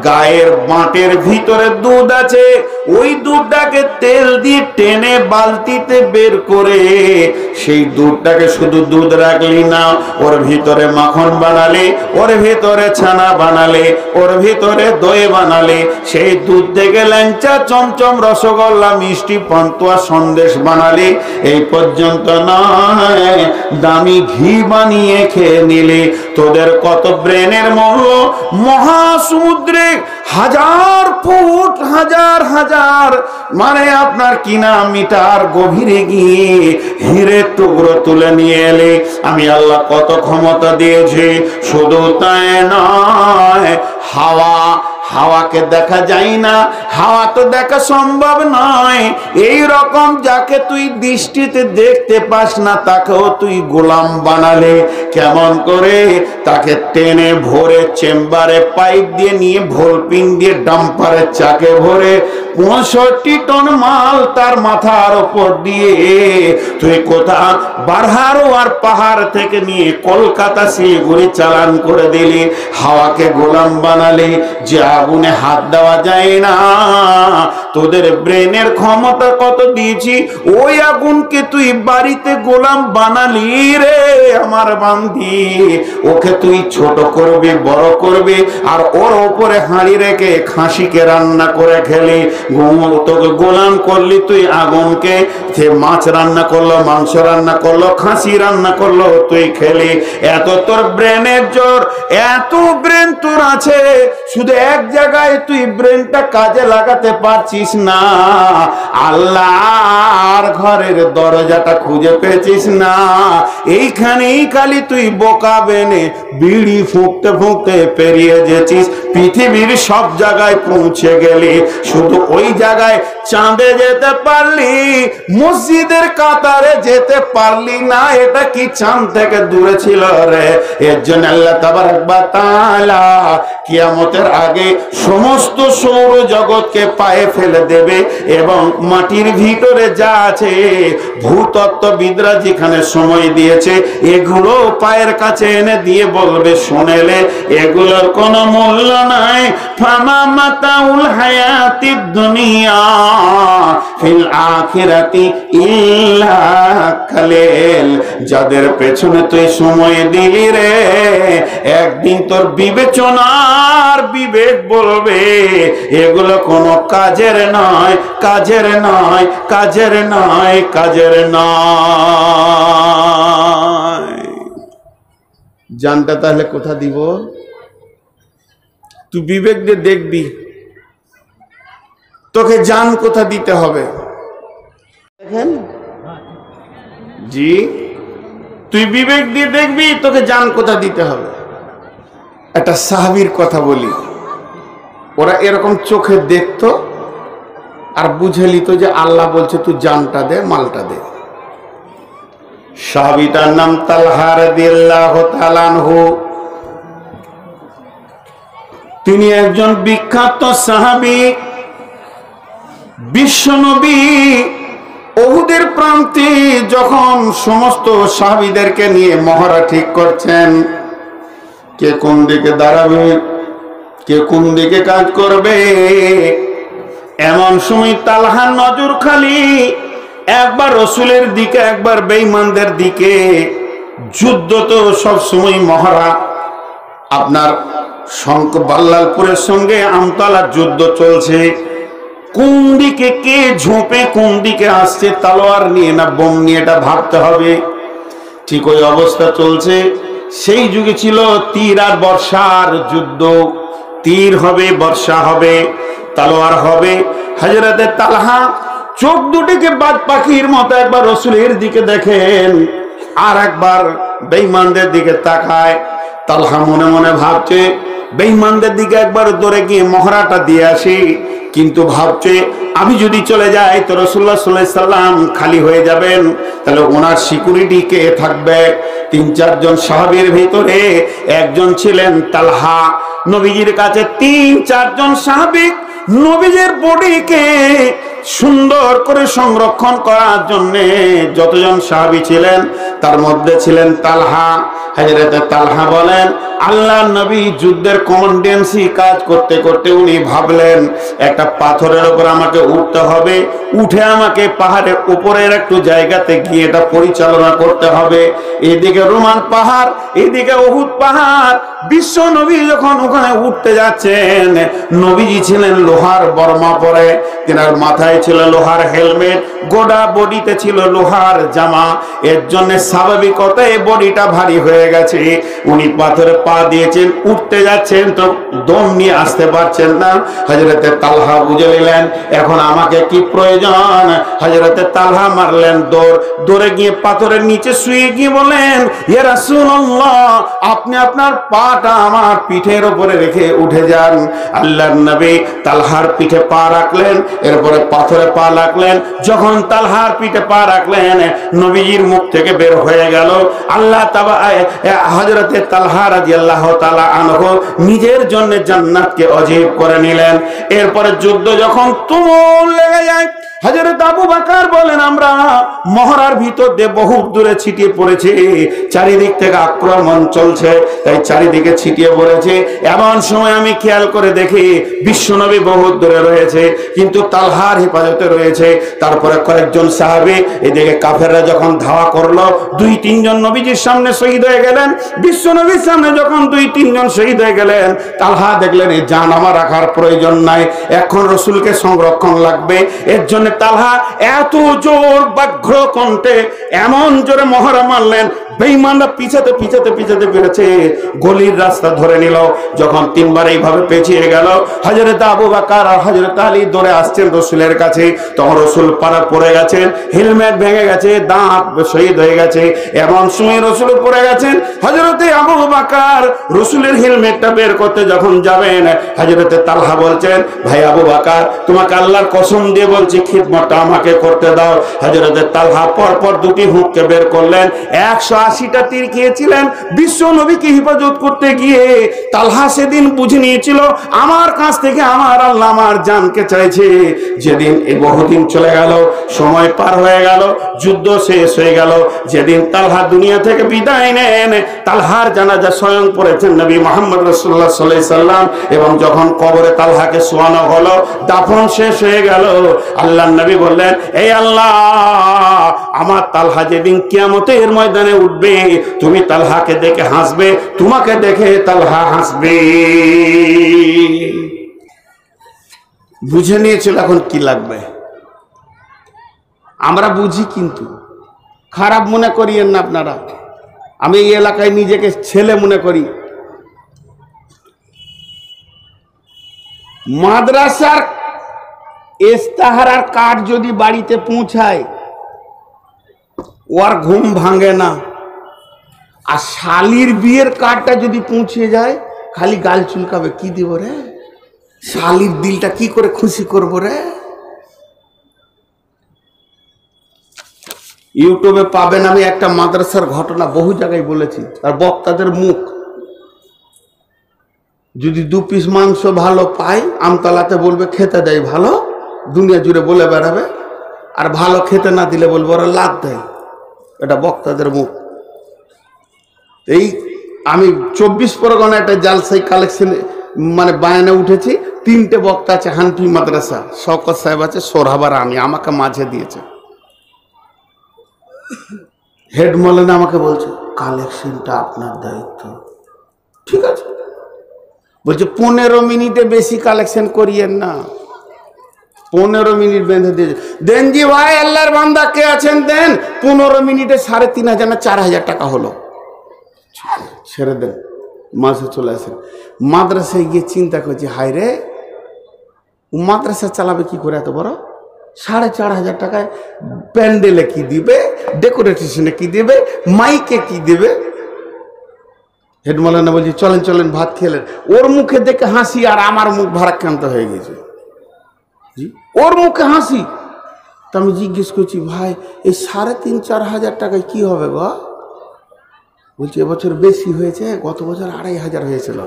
গায়ের বাঁটের ভিতরে দুধ আছে, ওই দুধটাকে তেল দিয়ে টেনে বালতিতে বের করে সেই দুধটাকে শুধু দুধ রাখলি না, ওর ভিতরে মাখন বানালে, ওর ভিতরে ছানা বানালে, ওর ভিতরে দই বানালে, সেই দুধ থেকে ল্যাংচা, চমচম, রসগোল্লা, মিষ্টি, পান্তুয়া, সন্দেশ বানালে, এই পর্যন্ত নয় দামি ঘি বানিয়ে খেয়ে নিলে তোদের কত ব্রেনের মূল্য মহাসমুদ্রে হাজার ফুট, হাজার হাজার মানে আপনার কিনা মিটার গভীরে গিয়ে হীরের টুকরো তুলে নিয়ে এলে আমি আল্লাহ কত ক্ষমতা দিয়েছি। শুধু তাই নয়, হাওয়াকে দেখা যায় না, হাওয়া তো দেখা সম্ভব নয়। এই রকম যাকে তুই দৃষ্টিতে দেখতে পাস না তাকেও তুই গোলাম বানালে। কেমন করে? তাকে টেনে ভরে চেম্বারে পাইপ দিয়ে নিয়ে ভোলপিং দিয়ে ডাম্পারের চাকে ভরে 65 টন মাল তার মাথার উপর দিয়ে তুই কোথা বারহারোয়ার পাহাড় থেকে নিয়ে কলকাতা শিলিগুড়ি চালান করে দিলি। হাওয়াকে গোলাম বানালে যে আগুনে হাত দেওয়া যায় না। তোদের ব্রেনের ক্ষমতা কত দিয়েছি, ওই আগুনকে তুই বাড়িতে গোলাম বানালি রে আমার বান্দি। ওকে তুই ছোট করবি, বড় করবি, আর ওর ওপরে হাঁড়ি রেখে খাসিকে রান্না করে খেলি। তোকে গোলাম করলি তুই আগুনকে। সে মাছ রান্না করলো, মাংস রান্না করলো, খাসি রান্না করলো, তুই খেলি। এত তোর ব্রেনের জোর, এত ব্রেন তোর আছে, শুধু এক জায়গায় তুই ব্রেনটা কাজে লাগাতে পারছিস না। আল্লাহর ঘরের দরজাটা খুঁজে পেয়েছিস না। এইখানেই খালি তুই বোকা বেনে বিড়ি ফুঁকতে ফুঁকতে পেরিয়ে যেছিস। পৃথিবীর সব জায়গায় পৌঁছে গেলি, শুধু ওই জায়গায় চাঁদে যেতে পারলি, মসজিদের কাতারে যেতে পারলি না। এটা কি চাঁদ থেকে দূরে ছিল রে? এর জন্য আল্লাহ তাবারক ওয়া তাআলা কিয়ামতের আগে সমস্ত সৌর জগৎকে পায়ে ফেলে দেবে এবং মাটির ভিতরে যা আছে ভূতত্ত্ববিদরা যেখানে সময় দিয়েছে এগুলো পায়ের কাছে এনে দিয়ে বলবে, শোনেলে এগুলোর কোনো মূল্য নাই। ফামা মাতাউল হায়াতিদ দুনিয়া ফিল আখিরাতি ইল্লা কালিল। যাদের পেছনে তুই সময় দিলি রে, একদিন তোর বিবেচনার বিবেক বলবে এগুলো কোনো কাজের নয়, কাজের নয়, কাজের নয়, কাজের নয়। জানটা তাহলে কোথা দিব? তুই বিবেক দিয়ে দেখবি তোকে জান কোথা দিতে হবে। দেখেন জি, তুই বিবেক দিয়ে দেখবি তোকে জান কোথা দিতে হবে। একটা সাহাবীর কথা বলি, ওরা এরকম চোখে দেখতো আর বুঝে নিত যে আল্লাহ বলছে তুই জানটা দে, মালটা দে। সাহাবীটার নাম তালহা রাদিয়াল্লাহু তাআলা আনহু। তিনি একজন বিখ্যাত সাহাবী। বিশ্বনবী উহুদের প্রান্তে যখন সমস্ত সাহাবীদেরকে নিয়ে মহড়া ঠিক করছেন, কে কোন দিকে দাঁড়াবে, কে কোন দিকে কাজ করবে, এমন সময় তালহার নজর খালি একবার রসুলের দিকে, একবার বেঈমানদের দিকে। যুদ্ধ তো সব সময় মহড়া। আপনার বাল্লালপুরের সঙ্গে আমতলার যুদ্ধ চলছে। কোন দিকে কে ঝোপে, কোন দিকে আসছে, তলোয়ার নিয়ে না বোম নিয়ে, এটা ভাবতে হবে। ঠিক ওই অবস্থা চলছে। সেই যুগে ছিল তীর আর বর্ষার যুদ্ধ। তীর হবে, বর্ষা হবে, তলোয়ার হবে। হযরতে তালহা চোখ দুটিকে বাজ পাখির মতো একবার রসুলের দিকে দেখেন, আর একবার বেঈমানদের দিকে তাকায়। তালহা মনে মনে ভাবছে বেঈমানদের দিকে একবার দৌড়ে গিয়ে মহড়াটা দিয়ে আসি, কিন্তু ভাবছে আমি যদি চলে যাই তো রাসূলুল্লাহ সাল্লাল্লাহু আলাইহি সাল্লাম খালি হয়ে যাবেন, তাহলে ওনার সিকিউরিটি কে থাকবে? 3-4 জন সাহাবীর ভিতরে একজন ছিলেন তালহা। নবীজির কাছে 3-4 জন সাহাবী নবীজির বডিকে সুন্দর করে সংরক্ষণ করার জন্য যতজন সাহাবী ছিলেন তার মধ্যে ছিলেন তালহা। হযরত তালহা বলেন আল্লাহর নবী যুদ্ধের কমান্ডেন্সি কাজ করতে করতে উনি ভাবলেন একটা পাথরের উপর আমাকে উঠতে হবে, উঠে আমাকে পাহাড়ের উপরের একটু জায়গাতে গিয়ে এটা পরিচালনা করতে হবে। এদিকে রোমান পাহাড়, এদিকে উহুদ পাহাড়। বিশ্ব নবী যখন ওখানে উঠতে যাচ্ছেন, নবীজি ছিলেন লোহার বর্মা পরে, তেনার মাথায় ছিল লোহার হেলমেট, গোটা বডিতে ছিল লোহার জামা। এর জন্য স্বাভাবিকতায় বডিটা ভারী হয়ে গেছে। উনি পাথরে পা দিয়েছেন, উঠতে যাচ্ছেন তো দম নিয়ে আসতে পারছেন না। হযরতে তালহা বুঝে নিলেন এখন আমাকে কি প্রয়োজন। হযরতে তালহা মারলেন দৌড়, দৌড়ে গিয়ে পাথরের নিচে শুয়ে গিয়ে বলেন ইয়া রাসূলুল্লাহ, আপনি আপনার পাটা আমার পিঠের উপরে রেখে উঠে যান। আল্লাহর নবী তালহার পিঠে পা রাখলেন, এরপরে পাথরে পা রাখলেন। যখন তালহার পিঠে পা রাখলেন, নবীজির মুখ থেকে বের হয়ে গেল আল্লাহ তাআলা হযরতে তালহা রাদিয়াল্লাহু তাআলা আনহু নিজের জন্য জান্নাতকে অজীব করে নিলেন। এরপরে যুদ্ধ যখন তুমুল লেগে যায়, হযরত আবু বকর বলেন আমরা মহড়ার ভিতর দিয়ে বহু দূরে ছিটিয়ে পড়েছি, চারিদিক থেকে আক্রমণ চলছে, তাই চারিদিকে ছিটিয়ে পড়েছে। এমন সময় আমি খেয়াল করে দেখি বিশ্বনবী বহু দূরে রয়েছে, কিন্তু তালহার হেফাজতে রয়েছে। তারপরে কয়েকজন সাহাবী এদিকে কাফেররা যখন ধাওয়া করলো, 2-3 জন নবীজির সামনে শহীদ হয়ে গেলেন। বিশ্বনবীর সামনে যখন 2-3 জন শহীদ হয়ে গেলেন, তালহা দেখলেন এই জান আমার রাখার প্রয়োজন নাই, এখন রাসূলকে সংরক্ষণ লাগবে। এর জন্য তালহা এত জোর ব্যগ্র কণ্ঠে এমন জোরে মহড়া মারলেন, বেঈমানরা পিছাতে পিছাতে পিছাতে পেরেছে, গলির রাস্তা ধরে নিল। যখন 3বার এইভাবে পেছিয়ে গেল, হযরত আবু বকর আর হযরত আলী দৌড়ে আসছেন রাসূলের কাছে। তখন রাসূল পাড়া পড়ে গেছেন, হেলমেট ভেঙে গেছে, দাঁত শহীদ হয়ে গেছে। এমন সময় রাসূল পড়ে গেছেন। হযরত আবু বকর রাসূলের হেলমেটটা বের করতে যখন যাবেন, হযরত তালহা বলছেন ভাই আবু বকর, তোমাকে আল্লাহর কসম দিয়ে বলছি খিদমতটা আমাকে করতে দাও। হযরত তালহা পরপর 2টি হুঁককে বের করলেন। 180টা তীর খেয়েছিলেন বিশ্ব নবীকে হেফাজত করতে গিয়ে। তালহা সেদিন বুঝে নিয়েছিল আমার কাছ থেকে আমার আল্লাহ আমার জানকে চাইছে। যেদিন এই বহুদিন চলে গেল, সময় পার হয়ে গেল, যুদ্ধ শেষ হয়ে গেল, যেদিন তালহা দুনিয়া থেকে বিদায় নেন, তালহার জানাজা স্বয়ং পড়েছেন নবী মুহাম্মদ রাসূলুল্লাহ সাল্লাল্লাহু আলাইহি সাল্লাম। এবং যখন কবরে তালহাকে শোয়ানো হলো, দাফন শেষ হয়ে গেল, আল্লাহর নবী বললেন এই আল্লাহ, আমার তালহা যেদিন কিয়ামতের ময়দানে উঠবে, তুমি তালহাকে দেখে হাসবে, তোমাকে দেখে তালহা হাসবে। বুঝে নিয়েছিল এখন কি লাগবে। আমরা বুঝি, কিন্তু খারাপ মনে করিয়েন না আপনারা। আমি এই এলাকায় নিজেকে ছেলে মনে করি। মাদ্রাসার ইস্তাহারার কার্ড যদি বাড়িতে পৌঁছায়, ওর ঘুম ভাঙে না। আর শালির বিয়ের কার্ডটা যদি পৌঁছে যায়, খালি গাল চুলকাবে, কি দিব রে, শালির দিলটা কি করে খুশি করবো রে। ইউটিউবে পাবেন, আমি একটা মাদ্রাসার ঘটনা বহু জায়গায় বলেছি। আর বক্তাদের মুখ, যদি 2 পিস মাংস ভালো পায়, আমতলাতে বলবে খেতে দেয় ভালো, দুনিয়া জুড়ে বলে বেড়াবে। আর ভালো খেতে না দিলে বলবে ওরা লাভ দেয়। এটা বক্তাদের মুখ। এই আমি 24 পরগনা একটা জালসাই কালেকশন মানে বায়ানে উঠেছি। 3টে বক্তা আছে, হানফি মাদ্রাসা, শওকত সাহেব আছে, সোরহাবার, আমি, আমাকে মাঝে দিয়েছে। হেড মৌলানা আমাকে বলছে কালেকশনটা আপনার দায়িত্ব। ঠিক আছে, বলছে 15 মিনিটে বেশি কালেকশন করিয়েন না। 15 মিনিট বেঁধে দিয়েছে। দেন জি ভাই, আল্লাহর বান্দা কে আছেন দেন। 15 মিনিটে 3,500 না 4,000 টাকা হলো। ছেড়ে দেন, মাসে চলে আসেন। মাদ্রাসায় গিয়ে চিন্তা করছি, হায় রে, মাদ্রাসা চালাবে কি করে এত বড়? 4,500 টাকায় প্যান্ডেলে কি দিবে, ডেকোরেশনে কি দিবে, মাইকে কি দিবে। হেড মৌলানা বলছি চলেন চলেন ভাত খেলেন। ওর মুখে দেখে হাসি আর আমার মুখ ভারাক্রান্ত হয়ে গেছে। জি, ওর মুখে হাসি। তা আমি জিজ্ঞেস করছি, ভাই এই 3,500-4,000 টাকায় কি হবে গো? বলছি এবছর বেশি হয়েছে, গত বছর 2,500 হয়েছিল।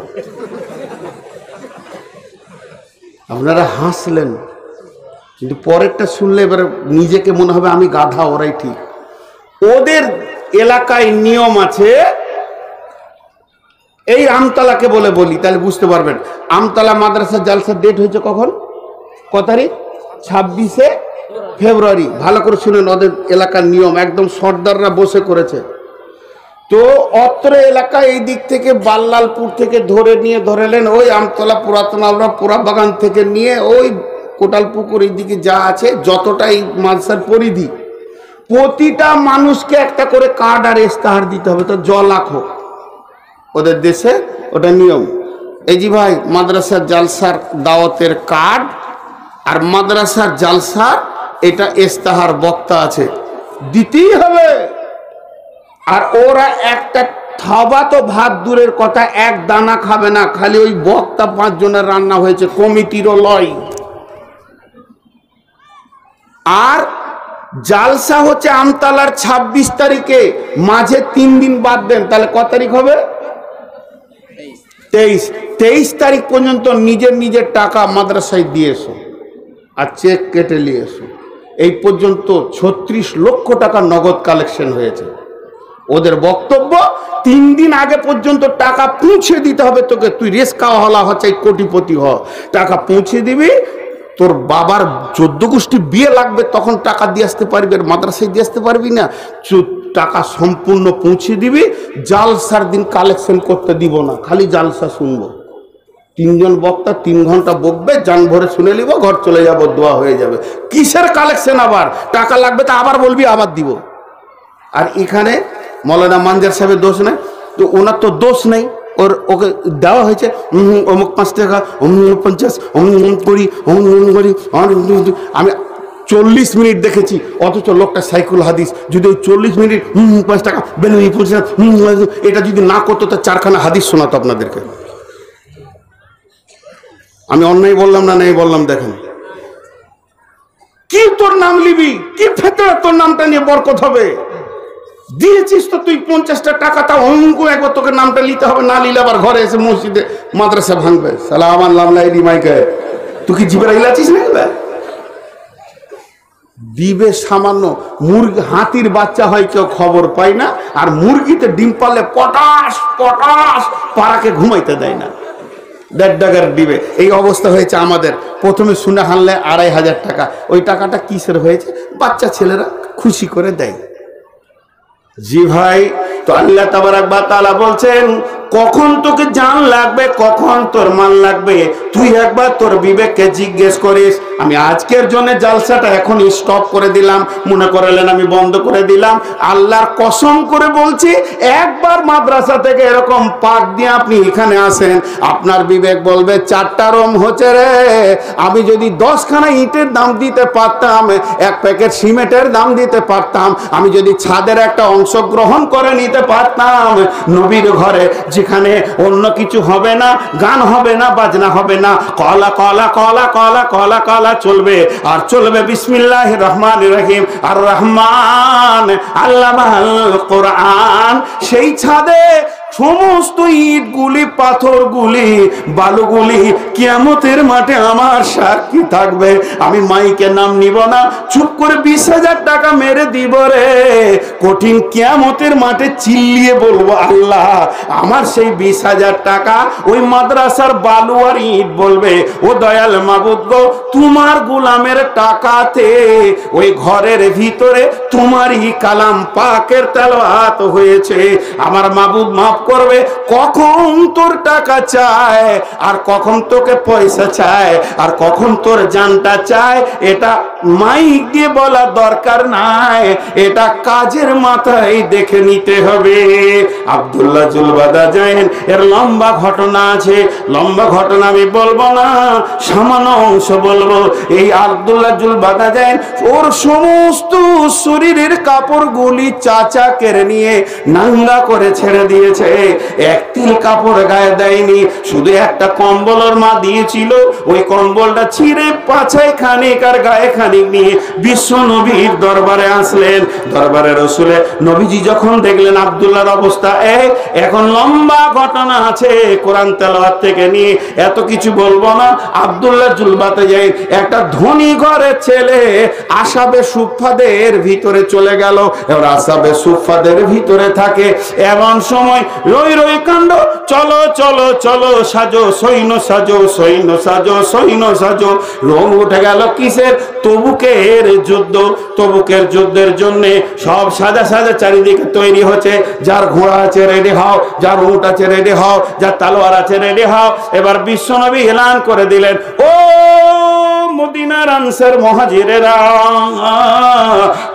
আপনারা হাসলেন, কিন্তু পরেরটা শুনলে এবারে নিজেকে মনে হবে আমি গাধা, ওরাই ঠিক। ওদের এলাকায় নিয়ম আছে, এই আমতলাকে বলে বলি, তাহলে বুঝতে পারবেন। আমতলা মাদ্রাসা জালসার ডেট হয়েছে কখন, ক তারিখ? 26শে ফেব্রুয়ারি। ভালো করে শুনেন, ওদের এলাকার নিয়ম একদম সর্দাররা বসে করেছে। তো অত্র এলাকা এই দিক থেকে বাল্লালপুর থেকে ধরেলেন ওই আমতলা পুরাতন আলরা পোড়া বাগান থেকে নিয়ে ওই কোটালপুকুর এই দিকে যা আছে যতটা এই মাদ্রাসার পরিধি, প্রতিটা মানুষকে একটা করে কার্ড আর ইস্তাহার দিতে হবে। তো লাখো ওদের দেশে ওটা নিয়ম। এই জি ভাই, মাদ্রাসার জালসার দাওয়াতের কার্ড আর মাদ্রাসার জালসার এটা ইস্তাহার বক্তা আছে, দিতেই হবে। আর ওরা একটা থাবা তো ভাত দূরের কথা, এক দানা খাবে না, খালি ওই বক্তা 5 জনের রান্না হয়েছে, কমিটিরও লয়। আর জালসা হচ্ছে আমতলার 26 তারিখে, মাঝে 3 দিন বাদ দেন, তাহলে ক তারিখ হবে? 23 তারিখ পর্যন্ত নিজের টাকা মাদ্রাসায় দিয়ে এসো আর চেক কেটে নিয়ে এসো। এই পর্যন্ত 36 লক্ষ টাকা নগদ কালেকশন হয়েছে। ওদের বক্তব্য 3 দিন আগে পর্যন্ত টাকা পৌঁছে দিতে হবে তোকে, তুই রেস খাওয়া হলা হচ্ছে কোটিপতি হ, টাকা পৌঁছে দিবি। তোর বাবার 14 গোষ্ঠী বিয়ে লাগবে তখন টাকা দিয়ে আসতে পারবি, আর মাদ্রাসায় দিয়ে আসতে পারবি না। টাকা সম্পূর্ণ পৌঁছে দিবি। জালসার দিন কালেকশন করতে দিব না, খালি জালসা শুনবো। 3 জন বক্তা 3 ঘন্টা বকবে, জান ভরে শুনে নিব, ঘর চলে যাব, দোয়া হয়ে যাবে। কিসের কালেকশন? আবার টাকা লাগবে তা আবার বলবি, আবার দিব। আর এখানে মৌলানা মানজার সাহেবের দোষ নেই, তো ওনার তো দোষ নেই, ওকে দেওয়া হয়েছে অমুক 5 টাকা, অমুক 50, অমুক করি। আমি 40 মিনিট দেখেছি, অথচ লোকটা সাইকুল হাদিস। যদি ওই 40 মিনিট 5 টাকা বেলুনি 50, এটা যদি না করতো তো 4খানা হাদিস শোনাতো আপনাদেরকে। আমি অন্যায় বললাম না, নাই বললাম? দেখেন কি তোর নাম লিবি, কি ফেতরা তোর নামটা নিয়ে বরকত হবে? দিয়েছিস তো তুই 50টা টাকা, তা অঙ্ক একবার তোকে নামটা নিতে হবে, না নিলে আবার ঘরে এসে মসজিদে মাদ্রাসা ভাঙবে। সালাম আল্লাহ মাইকে, তুই কি জিবরাইল আছিস না? দিবে সামান্য। মুরগি, হাতির বাচ্চা হয় কেউ খবর পায় না, আর মুরগিতে ডিম পারলে পটাশ পটাশ পাড়াকে ঘুমাইতে দেয় না, 1.5 টাকার দিবে। এই অবস্থা হয়েছে আমাদের। প্রথমে শুনে হানলে 2,500 টাকা, ওই টাকাটা কিসের হয়েছে? বাচ্চা ছেলেরা খুশি করে দেয়। জি ভাই, তো আল্লাহ তাবারাক ওয়া তাআলা বলছেন কখন তোকে জান লাগবে, কখন তোর মান লাগবে, তুই একবার তোর বিবেককে জিজ্ঞেস করিস। আমি আজকের জন্য জালসাটা এখন স্টপ করে দিলাম, মনে করলেন আমি বন্ধ করে দিলাম। আল্লাহর কসম করে বলছি, একবার মাদ্রাসা থেকে এরকম পাক দিয়ে আপনি এখানে আসেন, আপনার বিবেক বলবে 4টা রুম হচ্ছে রে, আমি যদি 10খানা ইটের দাম দিতে পারতাম, 1 প্যাকেট সিমেন্টের দাম দিতে পারতাম, আমি যদি ছাদের একটা অংশ গ্রহণ করে নিতে পারতাম, নবীর ঘরে যেখানে অন্য কিছু হবে না, গান হবে না, বাজনা হবে না, কলা কলা কলা কলা কলা কলা চলবে, আর চলবে বিসমিল্লাহির রহমানির রহিম, আর রহমান আল্লামাল কোরআন। সেই ছাদে সমস্ত ইটগুলি, পাথরগুলি, বালুগুলি কিয়ামতের মাঠে আমার সাক্ষী থাকবে। আমি মাইকে নাম নিব না, চুপ করে 20,000 টাকা মেরে দিব রে। কঠিন কিয়ামতের মাঠে চিল্লিয়ে বলবো, আল্লাহ আমার সেই 20,000 টাকা ওই মাদ্রাসার বালু আর ইট বলবে, ও দয়াল মাবুদ গো, তোমার গোলামের টাকাতে ওই ঘরের ভিতরে তোমারই কালাম পাকের তেলাওয়াত হয়েছে। আমার মাবুদ মাফ করবে, কখন তোর টাকা চায়, আর কখন তোকে পয়সা চায়, আর কখন তোর জানটা চায়, এটা মাইক দিয়ে বলা দরকার নাই, এটা কাজের মাথায় দেখে নিতে হবে। আব্দুল্লাহ জুলবাদা জায়েন এর লম্বা ঘটনা আছে, লম্বা ঘটনা আমি বলবো না, সামান্য অংশ বলবো। এই আব্দুল্লাহ জুলবাদা জায়েন ওর সমস্ত শরীরের কাপড়গুলি চাচা কেড়ে নিয়ে নাঙ্গা করে ছেড়ে দিয়েছে, এক তিল কাপড় গায়ে দেয়নি, শুধু একটা কম্বল ওর মা দিয়েছিল, ওই কম্বলটা ছিঁড়ে পাছায় খানিক আর গায়ে খানিক নিয়ে বিশ্ব নবীর দরবারে আসলেন। দরবারে রসুলে নবীজি যখন দেখলেন আব্দুল্লাহর অবস্থা, এখন লম্বা ঘটনা আছে, কোরআন তেলাওয়াত থেকে নিয়ে এত কিছু বলবো না। আব্দুল্লাহ জুলবাতে যাই একটা ধনী ঘরের ছেলে আসাবে সুফাদের ভিতরে চলে গেল। এবার আসাবে সুফাদের ভিতরে থাকে, এমন সময় রই রই কাণ্ড, চলো চলো চলো সাজো সৈন্য সাজো, সৈন্য সাজো, সৈন্য সাজো। রং উঠে গেল কিসের? তবুকের যুদ্ধ। তবুকের যুদ্ধের জন্য সব সাজা সাজা চারিদিকে তৈরি হচ্ছে। যার ঘোড়া আছে রেডি হও, যার উট আছে রেডি হও, যার তালোয়ার আছে রেডি হও। এবার বিশ্বনবী এলান করে দিলেন, ও মদিনার আনসার মুহাজিরেরা,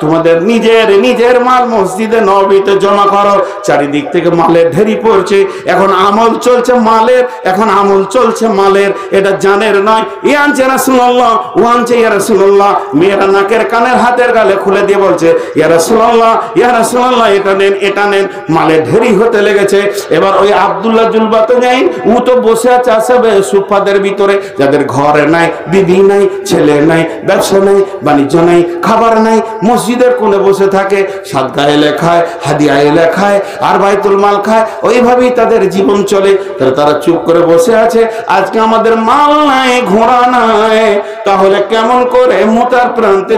তোমাদের নিজের নিজের মাল মসজিদে নববীতে জমা করো। চারিদিক থেকে মালের ঢেরি পড়ছে। এখন আমল চলছে মালের, এখন আমল চলছে মালের, এটা জানের নয়। ই আনছে রাসূলুল্লাহ, ও আনছে ইয়া রাসূলুল্লাহ। মেয়েরা নাকের কানের হাতের গালে খুলে দিয়ে বলছে, ইয়া রাসূলুল্লাহ, ইয়া রাসূলুল্লাহ, এটা নেন, এটা নেন। মালের ঢেরি হতে লেগেছে। এবার ওই আব্দুল্লাহ জুলবাতাইন ও তো বসে আছে আসবে সুফাদের ভিতরে, যাদের ঘরে নাই, বিবি নাই, ছেলে নাই, ব্যবসা নাই, বাণিজ্য নাই, খাবার নাই, মসজিদের কোণে বসে থাকে, সাদকা এলে খায়, হাদিয়া এলে খায়, আর বাইতুল মাল খায়। ওইভাবেই তাদের জীবন চলে। তারা চুপ করে বসে আছে। আজকে আমাদের মাল নাই, ঘোড়া নাই, তাহলে কেমন করে মুতার প্রান্তে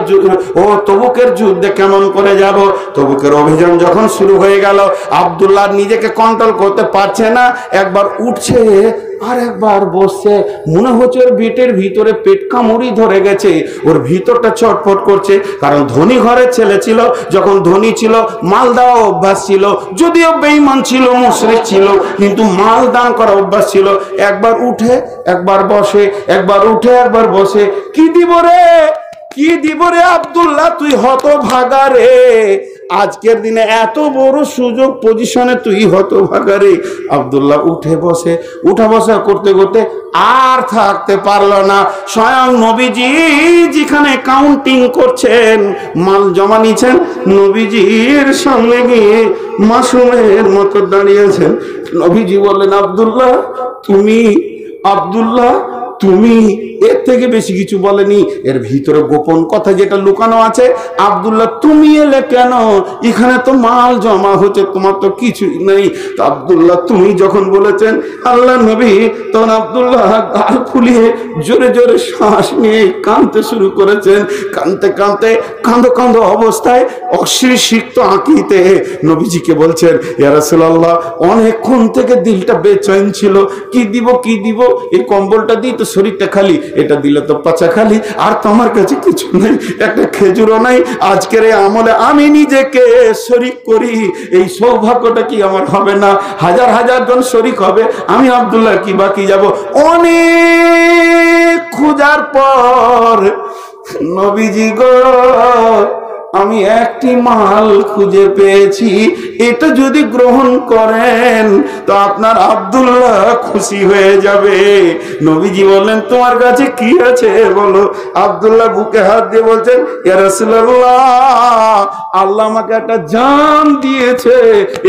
ও তবুকের যুদ্ধে কেমন করে যাব? তবুকের অভিযান যখন শুরু হয়ে গেল, আব্দুল্লাহ নিজেকে কন্ট্রোল করতে পারছে না। একবার উঠছে আর একবার বসছে। মনে হচ্ছে ওর পেটের ভিতরে পেট কামড়ি ধরে গেছে, ওর ভিতরটা ছটফট করছে। কারণ ধনী ঘরের ছেলে ছিল, যখন ধনী ছিল মাল দেওয়া অভ্যাস ছিল, যদিও বেঈমান ছিল, মুশরিক ছিল, কিন্তু মাল দান করা অভ্যাস ছিল। একবার উঠে একবার বসে, একবার উঠে একবার বসে। কি দিব রে, কি দিব রে আব্দুল্লাহ, তুই হতভাগা রে। আজকের দিনে এত বড় সুযোগ পজিশনে তুই হতভাগা রে। আব্দুল্লাহ উঠে বসে, উঠা বসা করতে করতে আর থাকতে পারলো না। স্বয়ং নবীজি যেখানে কাউন্টিং করছেন, মাল জমা নিচ্ছেন, নবীজির সামনে গিয়ে মাসুমের মতো দাঁড়িয়েছেন। নবীজি বললেন, আব্দুল্লাহ তুমি, আব্দুল্লাহ তুমি। এর থেকে বেশি কিছু বলেনি। এর ভিতরে গোপন কথা যেটা লুকানো আছে, আব্দুল্লাহ তুমি এলে কেন? এখানে তো মাল জমা হচ্ছে, তোমার তো কিছুই নেই। তো আব্দুল্লাহ তুমি যখন বলেছেন আল্লাহ নবী, তখন আব্দুল্লাহ গাল ফুলিয়ে জোরে জোরে শ্বাস নিয়ে কাঁদতে শুরু করেছেন। কাঁদতে কাঁদতে কাঁদো কাঁদো অবস্থায় অশ্লীল সিক্ত আঁকিতে নবীজিকে বলছেন, ইয়া রাসূলুল্লাহ, অনেকক্ষণ থেকে দিলটা বেচৈন ছিল, কি দিব কি দিব, এই কম্বলটা দিই তো শরীরটা খালি, এটা দিলে তো পাছা খালি, আর তোমার কাছে কিছু নেই, একটা খেজুরও নাই। আজকের এই আমলে আমি নিজেকে শরীক করি, এই সৌভাগ্যটা কি আমার হবে না? হাজার হাজার জন শরীক হবে, আমি আব্দুল্লাহ কি বাকি যাব? অনেক খোঁজার পর নবীজি গো, আমি একটি মাল খুঁজে পেয়েছি, এটা যদি গ্রহণ করেন তো আপনার আব্দুল্লাহ খুশি হয়ে যাবে। নবীজি বললেন, তোমার কাছে কি আছে বলো? আব্দুল্লাহ বুকে হাত দিয়ে বলছেন, ইয়া রাসূলুল্লাহ, আল্লাহ আমাকে একটা জান দিয়েছে,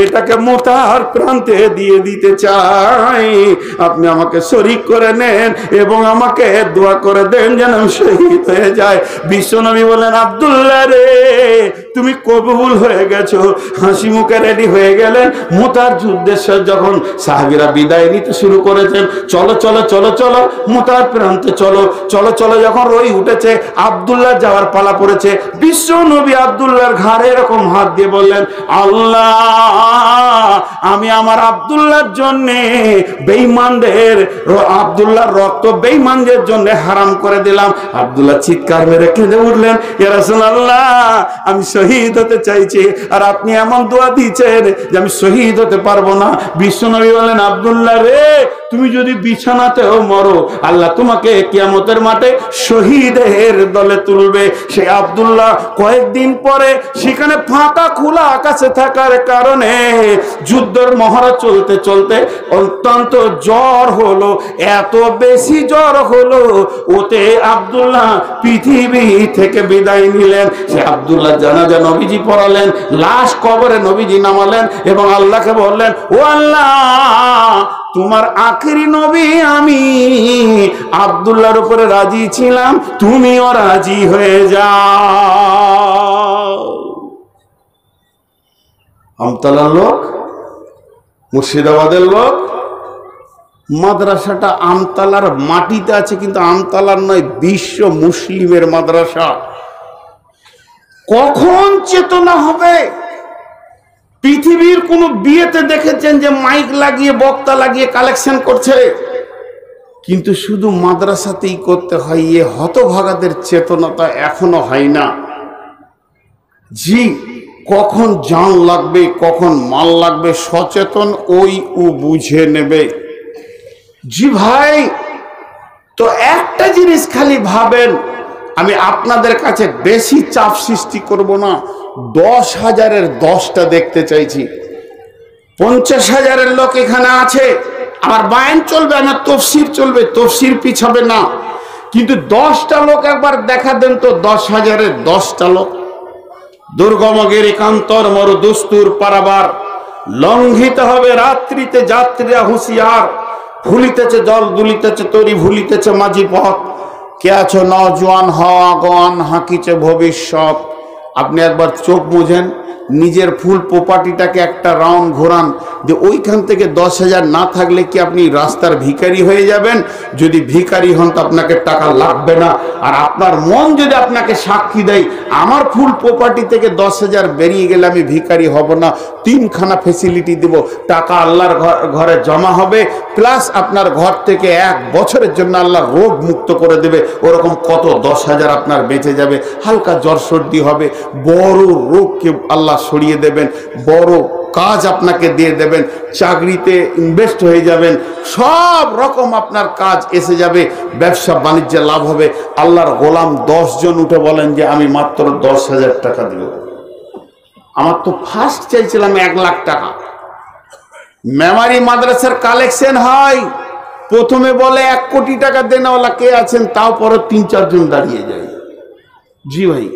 এটাকে মোতার প্রান্তে দিয়ে দিতে চাই। আপনি আমাকে শরীক করে নেন এবং আমাকে দোয়া করে দেন যেন আমি শহীদ হয়ে যায়। বিশ্বনবী বলেন, আব্দুল্লাহ রে, তুমি কবুল হয়ে গেছো। হাসি মুখে রেডি হয়ে গেলেন। মুতার যুদ্ধের যখন সাহাবীরা বিদায় নিতে শুরু করেছেন, চলো চলো চলো চলো মুতার প্রান্তে চলো, চলো চলো যখন রই উঠেছে, আব্দুল্লাহ যাওয়ার পালা পড়েছে। বিশ্ব নবী আব্দুল্লাহর ঘাড়ে এরকম হাত দিয়ে বললেন, আল্লাহ, আমি আমার আব্দুল্লাহর জন্য বেঈমানদের, আব্দুল্লাহর রক্ত বেঈমানদের জন্য হারাম করে দিলাম। আব্দুল্লাহ চিৎকার মেরে কেঁদে উঠলেন, ইয়া রাসূলুল্লাহ, আমি শহীদ হতে চাইছি, আর আপনি এমন দোয়া দিয়েছেন যে আমি শহীদ হতে পারবো না। বিশ্বনবী বলেন, আব্দুল্লাহ রে, তুমি যদি বিছানাতেও মরো, আল্লাহ তোমাকে কিয়ামতের মাঠে শহীদের দলে তুলবে। সেই আব্দুল্লাহ কয়েকদিন পরে সেখানে ফাঁকা খোলা আকাশে থাকার কারণে যুদ্ধের মহড়া চলতে চলতে অত্যন্ত জ্বর হলো, এত বেশি জ্বর হলো, ওতে আব্দুল্লাহ পৃথিবী থেকে বিদায় নিলেন। সে আব্দুল্লাহ জানাজা নবীজি পড়ালেন, লাশ কবরে নবীজি নামালেন এবং আল্লাহকে বললেন, ও আল্লাহ, তোমার আখেরি নবী আমি আব্দুল্লাহর উপরে রাজি ছিলাম, তুমিও রাজি হয়ে যাও। আমতলার লোক, মুর্শিদাবাদের লোক, মাদ্রাসাটা আমতলার মাটিতে আছে, কিন্তু আমতলার নয়, বিশ্ব মুসলিমের মাদ্রাসা। কখন চেতনা হবে? পৃথিবীর কোন বিয়েতে দেখেছেন যে মাইক লাগিয়ে বক্তা লাগিয়ে কালেকশন করছে? কিন্তু শুধু মাদ্রাসাতেই করতে হয়। এ হতভাগাদের চেতনতা এখনো হয় না। জি, কখন জান লাগবে কখন মাল লাগবে সচেতন ওই ও বুঝে নেবে। জি ভাই, তো একটা জিনিস খালি ভাবেন, আমি আপনাদের কাছে বেশি চাপ সৃষ্টি করব না, 10,000-এর 10টা দেখতে চাইছি। 50,000-এর লোক এখানে আছে, আমার বায়ান চলবে, আমার তফসির চলবে, তফসির পিছাবে না, কিন্তু 10টা লোক একবার দেখা দেন তো, 10,000-এর 10টা লোক। দুর্গমগির একান্তর মরু দুস্তুর পারাবার লঙ্ঘিত হবে রাত্রিতে যাত্রীরা হুঁশিয়ার, ভুলিতেছে জল দুলিতেছে তরি ভুলিতেছে মাঝি পথ, কে আছো নজওয়ান হওয়া গন হাঁকিছে ভবিষ্যৎ। আপনি একবার চোখ মুঝেন, নিজের ফুল প্রপার্টিটাকে একটা রাউন্ড ঘোরান, যে ওইখান থেকে 10,000 না থাকলে কি আপনি রাস্তার ভিখারি হয়ে যাবেন? যদি ভিখারি হন তো আপনাকে টাকা লাগবে না। আর আপনার মন যদি আপনাকে সাক্ষী দেয় আমার ফুল প্রপার্টি থেকে 10,000 বেরিয়ে গেলে আমি ভিখারি হব না, 3খানা ফেসিলিটি দেব, টাকা আল্লাহর ঘরে জমা হবে, প্লাস আপনার ঘর থেকে 1 বছরের জন্য আল্লাহ রোগ মুক্ত করে দেবে। ওরকম কত 10,000 আপনার বেঁচে যাবে। হালকা জ্বর সর্দি হবে, বড় রোগকে আল্লাহ সরিয়ে দেবেন, বড় কাজ আপনাকে দিয়ে দেবেন, চাকরিতে ইনভেস্ট হয়ে যাবেন, সব রকম আপনার কাজ এসে যাবে, ব্যবসা বাণিজ্যে লাভ হবে। আল্লাহর গোলাম 10 জন উঠে বলেন যে আমি মাত্র 10,000 টাকা দিব। আমার তো ফার্স্ট চাইছিলাম 1 লাখ টাকা। মেমারি মাদ্রাসার কালেকশন হয়, প্রথমে বলে 1 কোটি টাকা দেনওয়ালা কে আছেন, তাও পরে 3-4 জন দাঁড়িয়ে যায়। জি ভাই,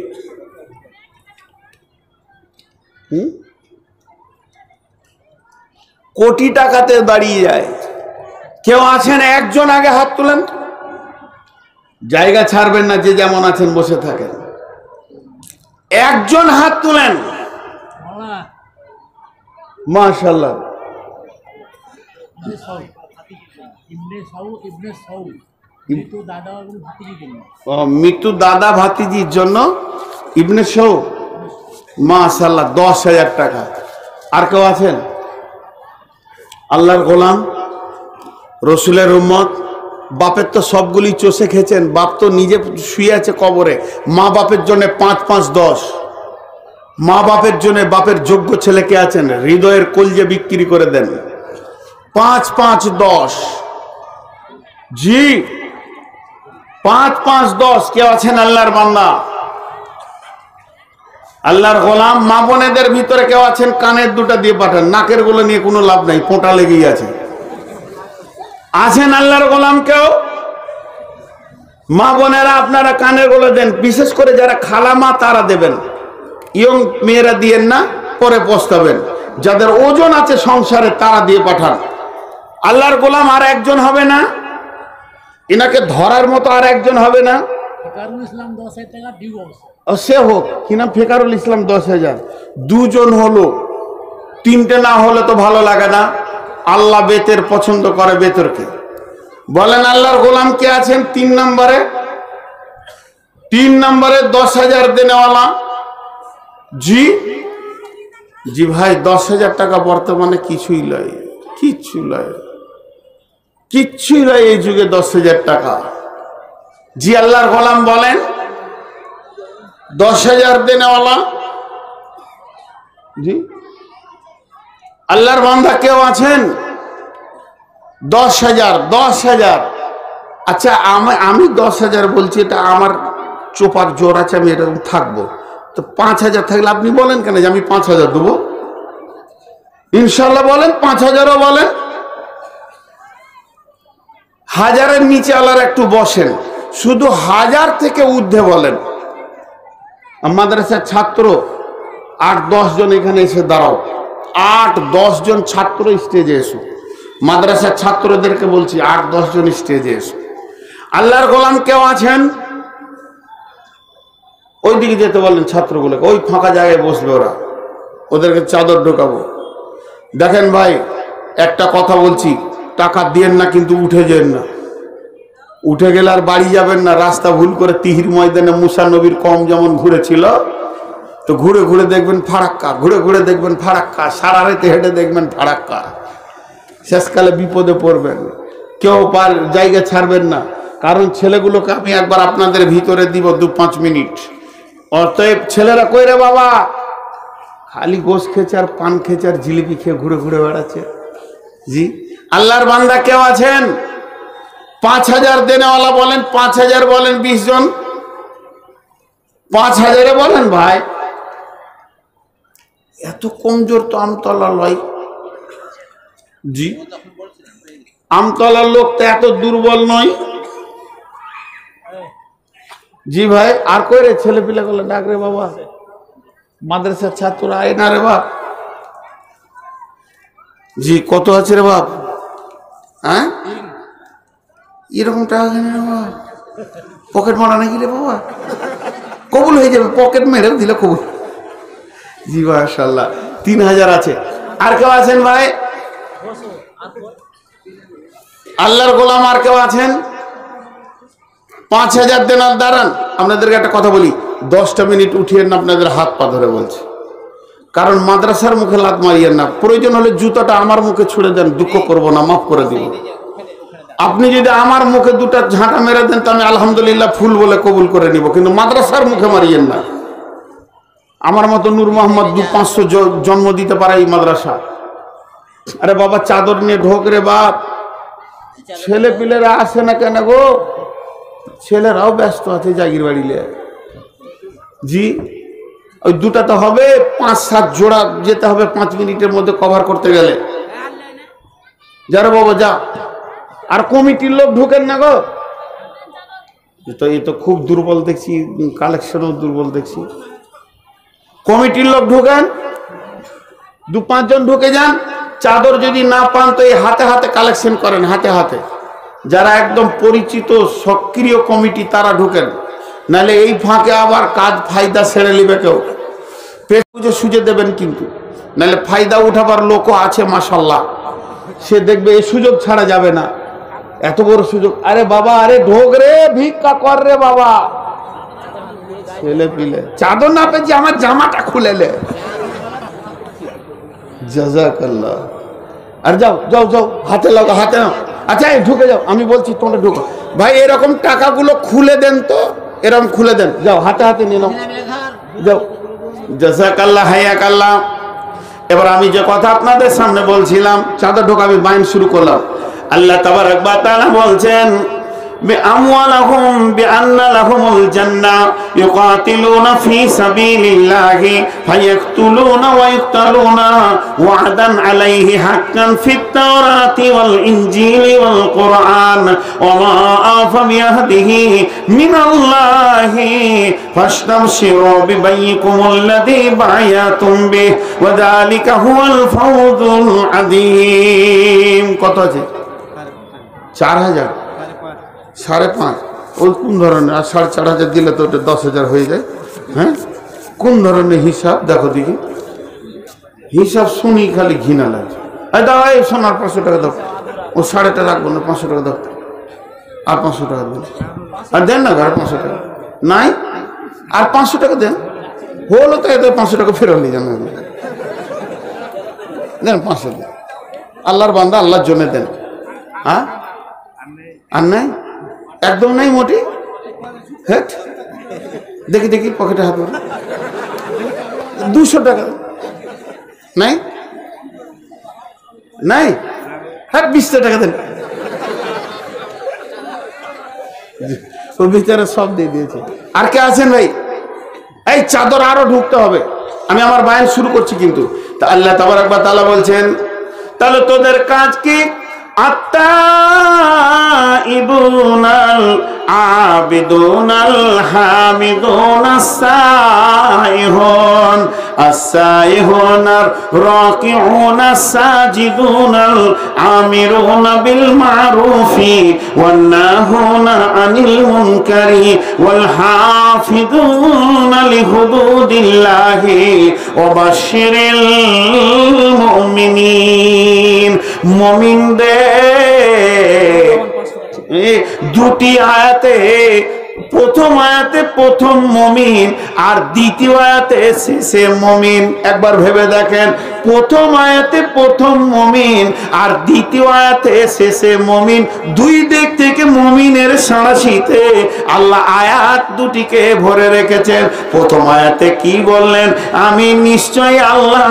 কোটি টাকাতে দাঁড়িয়ে যায়। কেউ আছেন? একজন আগে হাত তুলেন। জায়গা ছাড়বেন না, যে যেমন আছেন বসে থাকেন। একজন হাত তুলেন। মাশাআল্লাহ। মৃত্যু দাদা ভাতিজির জন্য ইবনে সৌ, মাশাআল্লাহ, 10,000 টাকা। আর কেউ আছেন? আল্লাহর গোলাম, রসুলের উম্মত, বাপের তো সবগুলি চষে খেয়েছেন, বাপ তো নিজে শুয়ে আছে কবরে, মা বাপের জন্য 5-5-10, মা বাপের জন্য, বাপের যোগ্য ছেলেকে আছেন হৃদয়ের কলজে বিক্রি করে দেন, 5-5-10। জি, 5-5-10। কেউ আছেন আল্লাহর বান্দা, আল্লাহর গোলাম? মা বোনেদের ভিতরে কেউ আছেন? কানের দুটা দিয়ে পাঠান, নাকের গুলো নিয়ে কোনো লাভ নাই, পোঁটা লেগেই আছে। আছেন আল্লাহর গোলাম কেউ? মা বোনেরা আপনারা কানের গুলো দেন, বিশেষ করে যারা খালামা তারা দেবেন, ইয়ং মেয়েরা দিয়েন না, পরে পস্তাবেন। যাদের ওজন আছে সংসারে তারা দিয়ে পাঠান। আল্লাহর গোলাম আর একজন হবে না? এনাকে ধরার মতো আর একজন হবে না? সে হোক, কি নাম? ফেকারুল ইসলাম 10,000। 2 জন হলো, 3টে না হলে তো ভালো লাগে না। আল্লাহ বেতের পছন্দ করে, বেতরকে। বলেন আল্লাহর গোলাম কে আছেন 3 নম্বরে? 3 নম্বরে 10,000 দেনেওয়ালা। জি জি ভাই, 10,000 টাকা বর্তমানে কিছুই লয়, কিচ্ছু লয়, কিচ্ছুই লয় এই যুগে 10,000 টাকা। জি, আল্লাহর গোলাম বলেন 10,000 দেনেওয়ালা। জি, আল্লাহর বান্দা কেউ আছেন? 10,000। 10,000। আচ্ছা, আমি 10,000 বলছি, এটা আমার চোপার জোর আছে, আমি এরকম থাকবো। তো 5,000 থাকলে আপনি বলেন কেন যে আমি 5,000 দেবো? ইনশাল্লাহ বলেন, 5,000ও বলেন। 1000-এর নিচে আল্লাহর একটু বসেন, শুধু 1000 থেকে ঊর্ধ্বে বলেন। মাদ্রাসার ছাত্র 8-10 জন এখানে এসে দাঁড়াও, 8-10 জন ছাত্র স্টেজে এসো। মাদ্রাসার ছাত্রদেরকে বলছি 8-10 জন স্টেজে এসো। আল্লাহর গোলাম কেউ আছেন? ওই দিকে যেতে বলেন ছাত্রগুলোকে, ওই ফাঁকা জায়গায় বসবে ওরা, ওদেরকে চাদর ঢোকাবো। দেখেন ভাই, একটা কথা বলছি, টাকা দিয়েন না কিন্তু উঠে যান না। উঠে গেলে আর বাড়ি যাবেন না, রাস্তা ভুল করে তিহির ময়দানে মুসা নবীর কম যেমন ঘুরেছিল, তো ঘুরে ঘুরে দেখবেন ফারাক্কা, ঘুরে ঘুরে দেখবেন ফারাক্কা, সারা রাতে হেঁটে দেখবেন ফারাক্কা। শেষকালে বিপদে পড়বেন, কেউ জায়গা ছাড়বেন না। কারণ ছেলেগুলোকে আমি একবার আপনাদের ভিতরে দিব 2-5 মিনিট। অতএব ছেলেরা কই রে বাবা? খালি গোশ খেয়েছে আর পান খেয়েছে আর জিলিপি খেয়ে ঘুরে ঘুরে বেড়াচ্ছে। জি আল্লাহর বান্দা কেউ আছেন 5000 দেনেওয়ালা? বলেন 5000, বলেন 20 জন, 5000 বলেন ভাই। এত কমজোর তো আমতলা লয়। জি আমতলার লোক তো এত দুর্বল নয়। জি ভাই আর কই রে? ছেলে পিলা গুলো ডাক রে বাবা, মাদ্রাসার ছাত্র আয় না রে বাপ। জি কত আছে রে বাপ? হ্যাঁ এরকম টাকা কেন রে বাবা? পকেট মারা নাকি রে বাবা? কবুল হয়ে যাবে, পকেট মেরে দিলে কবুল। জি মাশাআল্লাহ 3000 আছে। আর কেউ আছেন ভাই? আল্লাহর গোলাম আর কেউ আছেন? 5000 দেনার দাঁড়ান। আপনাদেরকে একটা কথা বলি, 10টা মিনিট উঠিয়েন না, আপনাদের হাত পা ধরে বলছে। কারণ মাদ্রাসার মুখে লাত মারিয়েন না। প্রয়োজন হলে জুতাটা আমার মুখে ছুড়ে দেন, দুঃখ করব না, মাফ করে দিব। আপনি যদি আমার মুখে দুটা ঝাঁটা মেরে দেন তো আমি আলহামদুলিল্লাহ ফুল বলে কবুল করে নিব, কিন্তু মাদ্রাসার মুখে মারিয়েন না। আমার মতো নূর মোহাম্মদ 200-500 জন্ম দিতে পারে এই মাদ্রাসা। আরে বাবা চাদর নিয়ে ঢোক রে বাপ। ছেলে পিলেরা আসে না কেন গো? ছেলেরাও ব্যস্ত আছে জাগির বাড়িলে। জি ওই দুটা তো হবে, 5-7 জোড়া যেতে হবে 5 মিনিটের মধ্যে কভার করতে গেলে। যারা বাবা যা। আর কমিটির লোক ঢুকেন না গো। তো এই তো খুব দুর্বল দেখছি, কালেকশনও দুর্বল দেখছি। কমিটির লোক ঢুকেন, 2-5 জন ঢুকে যান। চাদর যদি না পান তো এই হাতে হাতে কালেকশন করেন, হাতে হাতে। যারা একদম পরিচিত সক্রিয় কমিটি তারা ঢুকেন, নাহলে এই ফাঁকে আবার কাজ ফায়দা ছেড়ে নিবে কেউ। পেট বুঝে সুজে দেবেন কিন্তু, নাহলে ফায়দা উঠাবার লোকও আছে মাশাল্লাহ। সে দেখবে এই সুযোগ ছাড়া যাবে না, এত বড় সুযোগ। আরে বাবা আরে ঢোক রে, ভিক্ষা কর রে বাবা। ছেলে পিলে চাদর না পেয়েছি, আমার জামাটা খুলে লে। জাযাকাল্লাহ। আর যাও যাও যাও, হাতে লাগো, হাতে নাও। আচ্ছা ঢুকে যাও, আমি বলছি তোমরা ঢুকো। ভাই এরকম টাকাগুলো খুলে দেন তো, এরকম খুলে দেন। যাও হাতে হাতে নিয়ে নাও, যাও। জাযাকাল্লাহ হায়াকাল্লাহ। এবার আমি যে কথা আপনাদের সামনে বলছিলাম, চাদর ঢোকা, আমি বাইন শুরু করলাম। আল্লাহ তাবারাক ওয়া তাআলা বলছেন بأموالهم بأن لهم الجنة يقاتلون في سبيل الله فيقتلون ويقتلون وعدا عليه حقا في التوراة والإنجيل والقرآن وما أوفى بعهده من الله فاستبشروا ببيعكم الذي بايعتم به وذلك هو الفوز العظيم। কত আছে? 4000, 5.5। ওই কোন ধরনের? আর 4.5 দিলে তো ওটা 10,000 হয়ে যায়। হ্যাঁ কোন ধরনের হিসাব দেখো দেখি। হিসাব শুনি খালি ঘৃণা লাগে। দাও এই সোনার 500 টাকা দাও। ও 5.5 রাখবো না, 500 টাকা দাও। আর 500 টাকা দেন। আর দেন না ঘরে 500 টাকা নাই, আর 500 টাকা দেন। হলো তো এত 500 টাকা ফেরত নিয়ে যান। দেন 500 দেন। আল্লাহর বান্দা আল্লাহর জন্য দেন। হ্যাঁ আর নাই, একদম নাই মোটি। হ্যাঁ দেখি দেখি পকেটে হাত ভরে। 200 টাকা নাই, নাই। হ্যাঁ 20 টাকা দেন। ও বিচারে সব দিয়ে দিয়েছে। আর কে আছেন ভাই? এই চাদর আরো ঢুকতে হবে। আমি আমার বায়ান শুরু করছি কিন্তু। তা আল্লাহ তাবারাক ওয়া তাআলা বলছেন, তাহলে তোদের কাজ কি? আত্তাইবুনাল আবিদুনাল হামিদুনাস সাইহুন আস-সাইহুনার রাকিউনাস সাজিদুনাল আমিরুনা বিল মারুফি ওয়ান নাহুনা আনিল মুনকারি ওয়াল হাফিজুনা লিহুদুদিল্লাহি ওয়া বাশশিরিল মুমিনিন। মুমিনদের দুটি আয়াতে প্রথম আয়াতে প্রথম মুমিন আর দ্বিতীয় আয়াতে শেষে মুমিন। একবার ভেবে দেখেন, প্রথম আয়াতে প্রথম মুমিন আর দ্বিতীয় আয়াতে শেষে মুমিন, দুই দিক থেকে মুমিনের সাঁড়াশিতে আল্লাহ আয়াত দুটিকে ভরে রেখেছেন। প্রথম আয়াতে কি বললেন? আমি নিশ্চয়ই আল্লাহ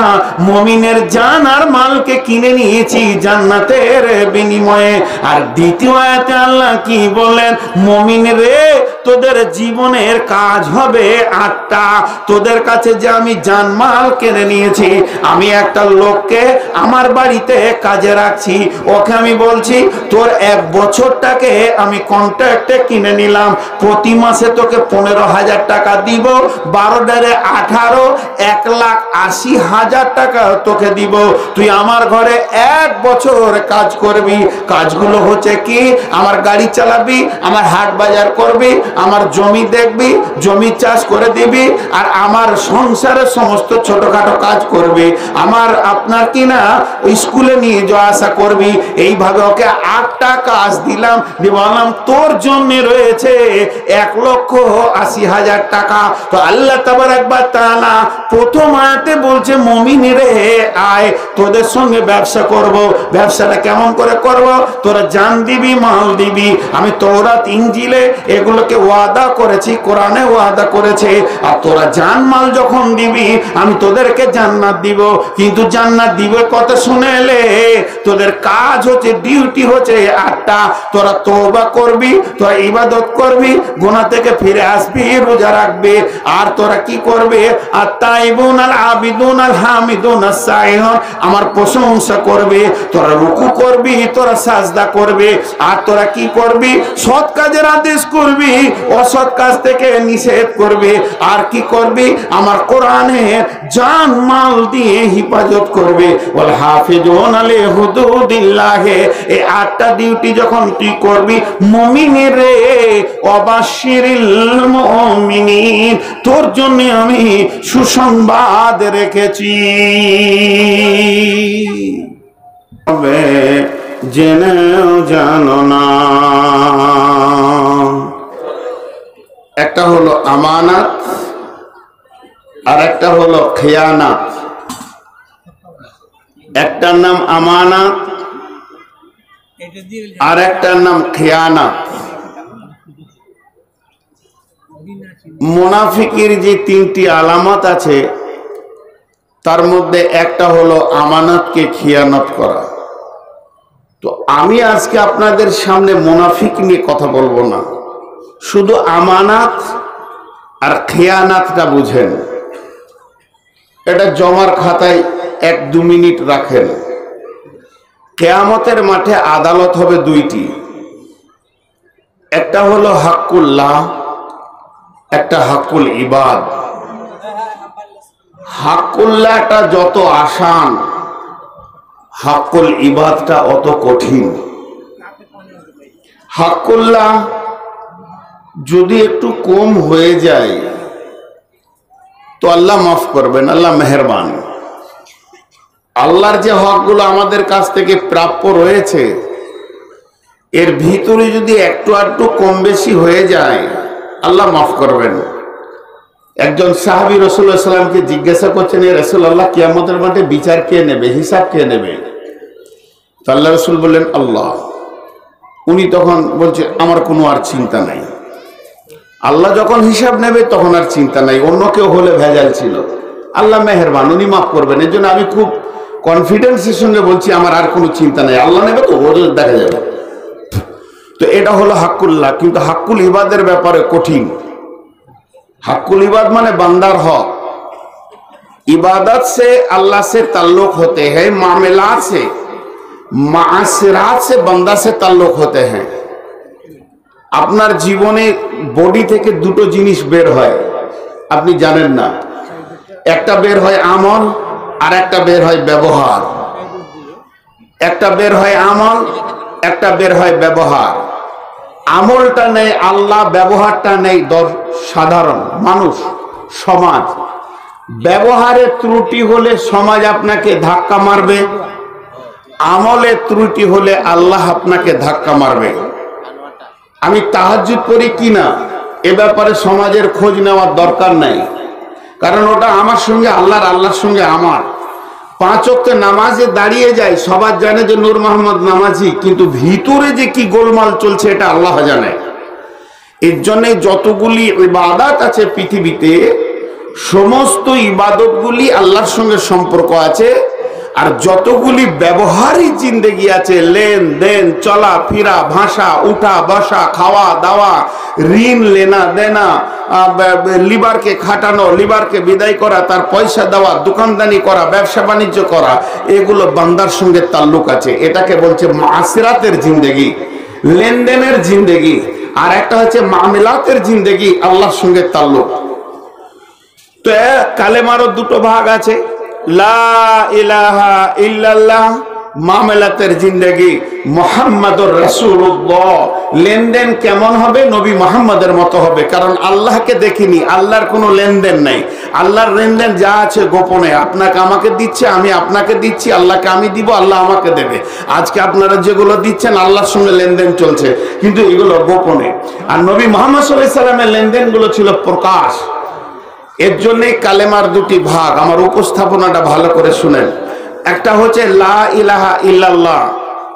মুমিনের জান আর মালকে কিনে নিয়েছি জান্নাতের বিনিময়ে। আর দ্বিতীয় আয়াতে আল্লাহ কি বললেন? মুমিন রে, তোদের জীবনের কাজ হবে 8টা। তোদের কাছে যে আমি জানমাল কিনে নিয়েছি, আমি একটা লোককে আমার বাড়িতে কাজে রাখছি, ওকে আমি বলছি তোর 1 বছরটাকে আমি কন্ট্রাক্টে কিনে নিলাম, প্রতি মাসে তোকে 15,000 টাকা দিব, 12 18, 1,80,000 টাকা তোকে দিব। তুই আমার ঘরে 1 বছর কাজ করবি। কাজগুলো হচ্ছে কি? আমার গাড়ি চালাবি, আমার হাট বাজার করবি, আমার জমি দেখবি, জমি চাষ করে দিবি, আর আমার সংসারের সমস্ত ছোটখাটো কাজ করবি, আমার আপনার কিনা স্কুলে নিয়ে যাওয়া আসা করবি। এইভাবে ওকে 8টা কাজ দিলাম, বললাম তোর জন্য রয়েছে 1,80,000 টাকা। তো আল্লাহ তাবারক ওয়া তাআলা প্রথম আয়াতে বলছে মুমিন রে আয়, তোদের সঙ্গে ব্যবসা করব। ব্যবসাটা কেমন করে করব? তোরা জান দিবি, মাল দিবি। আমি তওরাত ইনজিলে এগুলোকে ওয়াদা করেছি, কোরআনে ওয়াদা করেছে। আর তোরা জান মাল যখন দিবি, আমি তোদেরকে জান্নাত দিব। কিন্তু জান্নাত দিব কথা শুনে এলে, তোদের কাজ হচ্ছে, ডিউটি হচ্ছে 8টা। তোরা তওবা করবি, তোরা ইবাদত করবি, গুনাহ থেকে ফিরে আসবি, রোজা রাখবি। আর তোরা কি করবে? আত-তাইবুন আল আবিদুন আল হামিদুন আস-সাইহুন, আমার প্রশংসা করবে। তোরা রুকু করবি, তোরা সাজদা করবি। আর তোরা কি করবি? সৎ কাজের আদেশ করবি, অসৎ কাজ থেকে নিষেধ করবি। আর কি করবি? আমার কোরআনের জান মাল দিয়ে হিফাজত করবে। ওয়াল হাফিজুন আলি হুদুদিল্লাহ। এই 8টা ডিউটি যখন তুই করবি, মুমিনের রে ওয়াবাশশিরিল মুমিনিন, তোর জন্য আমি সুসংবাদ রেখেছি। জেনেও জানো না, একটা হলো আমানাত আর একটা হলো খেয়ানাত। একটার নাম আমানাত আর একটার নাম খেয়ানাত। মুনাফিকের যে 3টি আলামত আছে, তার মধ্যে একটা হলো আমানতকে খিয়ানত করা। তো আমি আজকে আপনাদের সামনে মুনাফিক নিয়ে কথা বলবো না, শুধু আমানাত আর খেয়ানাতটা বুঝেন। এটা জমার খাতায় 1-2 মিনিট রাখেন। কিয়ামতের মাঠে আদালত হবে 2টি, একটা হলো হাক্কুল্লাহ, একটা হাক্কুল ইবাদ। হাক্কুল্লাহটা যত আসান, হাক্কুল ইবাদটা অত কঠিন। হাক্কুল্লাহ যদি একটু কম হয়ে যায় তো আল্লাহ মাফ করবেন, আল্লাহ মেহেরবান। আল্লাহর যে হকগুলো আমাদের কাছ থেকে প্রাপ্য রয়েছে, এর ভিতরে যদি একটু আধটু কম বেশি হয়ে যায়, আল্লাহ মাফ করবেন। একজন সাহাবী রাসূলুল্লাহ সাল্লাল্লাহু আলাইহি ওয়াসাল্লামকে জিজ্ঞাসা করছেন, এ রাসূলুল্লাহ, কিয়ামতের মাঠে বিচার কে নেবে, হিসাব কে নেবে? তো আল্লাহ রাসূল বললেন আল্লাহ। উনি তখন বলছে আমার কোনো আর চিন্তা নাই। আল্লাহ যখন হিসাব নেবে তখন আর চিন্তা নাই, অন্য কেউ হলে ভেজাল ছিল। আল্লাহ মেহেরবান, উনি মাফ করবেন। এর জন্য আমি খুব কনফিডেন্সের সঙ্গে বলছি আমার আর কোনো চিন্তা নাই, আল্লাহ নেবে তো ওদের দেখা যাবে। তো এটা হলো হাক্কুল্লাহ। কিন্তু হাক্কুল ইবাদের ব্যাপারে কঠিন। हक्कुल इबाद माने बंदार हक। इबादत से अल्लाह से ताल्लुक होते हैं, मामलात से माशरात से बंदा से ताल्लुक होते हैं। আপনার জীবনে বডি থেকে দুটো জিনিস বের হয়, আপনি জানেন না। একটা বের হয় আমল আর একটা বের হয় ব্যবহার। একটা বের হয় আমল, একটা বের হয় ব্যবহার। আমলটা নেই আল্লাহ, ব্যবহারটা নেই সাধারণ মানুষ সমাজ। ব্যবহারের ত্রুটি হলে সমাজ আপনাকে ধাক্কা মারবে, আমলের ত্রুটি হলে আল্লাহ আপনাকে ধাক্কা মারবে। আমি তাহাজ্জুদ পড়ি কিনা এ ব্যাপারে সমাজের খোঁজ নেওয়ার দরকার নাই, কারণ ওটা আমার সঙ্গে আল্লাহর, আল্লাহর সঙ্গে আমার। 5 ওয়াক্ত নামাজে দাঁড়িয়ে যায়, সবার জানে যে নূর মোহাম্মদ নামাজি, কিন্তু ভিতরে যে কি গোলমাল চলছে এটা আল্লাহ জানে। এর জন্য যতগুলি ইবাদত আছে পৃথিবীতে, সমস্ত ইবাদতগুলি আল্লাহর সঙ্গে সম্পর্ক আছে। আর যতগুলি ব্যবহারিক জিন্দেগি আছে, লেনদেন, চলাফেরা, ভাষা, উঠা বসা, খাওয়া দাওয়া, ঋণ লেনা দেনা, লিবারকে খাটানো, লিবারকে বিদায় করা, তার পয়সা দেওয়া, দোকানদানি করা, ব্যবসা বাণিজ্য করা, এগুলো বান্দার সঙ্গে তাল্লুক আছে। এটাকে বলছে মাসিরাতের জিন্দেগি, লেনদেনের জিন্দেগি। আর একটা হচ্ছে মামলাতের জিন্দেগি, আল্লাহর সঙ্গে তাল্লুক। তো কালেমারও 2টো ভাগ আছে, লা ইলাহা ইল্লাল্লাহ মামলাতের জিন্দেগি, মুহাম্মাদুর রাসূলুল্লাহ। লেনদেন কেমন হবে? নবী মুহাম্মাদের মতো হবে, কারণ আল্লাহকে দেখিনি, আল্লাহর কোনো লেনদেন নাই। আল্লাহর লেনদেন যা আছে গোপনে, আপনাকে আমাকে দিচ্ছে, আমি আপনাকে দিচ্ছি, আল্লাহকে আমি দিব, আল্লাহ আমাকে দেবে। আজকে আপনারা যেগুলো দিচ্ছেন আল্লাহর সঙ্গে লেনদেন চলছে, কিন্তু এগুলো গোপনে। আর নবী মুহাম্মদ সাল্লাল্লাহু আলাইহি সাল্লামের লেনদেনগুলো ছিল প্রকাশ। এর জন্যই কালেমার 2টি ভাগ। আমার উপস্থাপনাটা ভালো করে শুনেন। একটা হচ্ছে লা ইলাহা ইল্লাল্লাহ,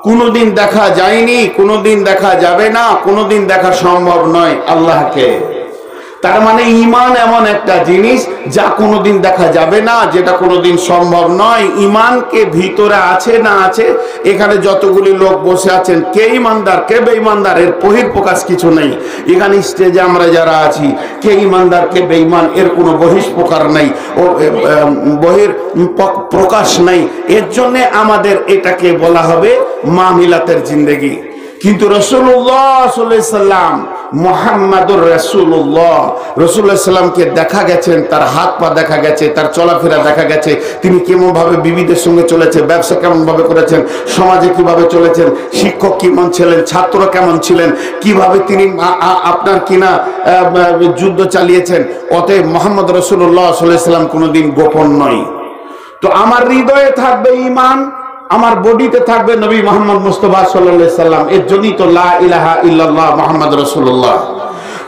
কোনোদিন দেখা যায়নি, কোনোদিন দেখা যাবে না, কোনোদিন দেখা সম্ভব নয় আল্লাহকে। তার মানে ঈমান এমন একটা জিনিস যা কোনোদিন দেখা যাবে না, যেটা কোনোদিন সম্ভব নয়। ঈমানকে ভিতরে আছে না আছে, এখানে যতগুলি লোক বসে আছেন, কে ঈমানদার কে বেঈমানদার এর বহিঃপ্রকাশ কিছু নেই। এখানে স্টেজে আমরা যারা আছি, কে ঈমানদার কে বেঈমান এর কোনো বহিঃপ্রকাশ নেই, ও বহির প্রকাশ নেই। এর জন্য আমাদের এটাকে বলা হবে মামিলাতের জিন্দেগি। কিন্তু রাসূলুল্লাহ সাল্লাল্লাহু আলাইহি সাল্লাম, মুহাম্মাদুর রাসূলুল্লাহ, রাসূলুল্লাহ সাল্লামকে দেখা গেছেন, তার হাত পা দেখা গেছে, তার চলাফেরা দেখা গেছে, তিনি কেমন ভাবে বিবিদের সঙ্গে চলেছে, ব্যবসা কেমন ভাবে করেছেন, সমাজে কিভাবে চলেছেন, শিক্ষক কেমন ছিলেন, ছাত্র কেমন ছিলেন, কিভাবে তিনি আপনার কিনা যুদ্ধ চালিয়েছেন। অতএব মুহাম্মদ রাসূলুল্লাহ সাল্লাল্লাহু আলাইহি সাল্লাম কোনোদিন গোপন নয়। তো আমার হৃদয়ে থাকবে ঈমান, আমার বডিতে থাকবে নবী মুহাম্মদ মুস্তাফা সাল্লাল্লাহু আলাইহি সাল্লাম। এর জন্যই তো লা ইলাহা ইল্লাল্লাহ মুহাম্মদ রাসূলুল্লাহ।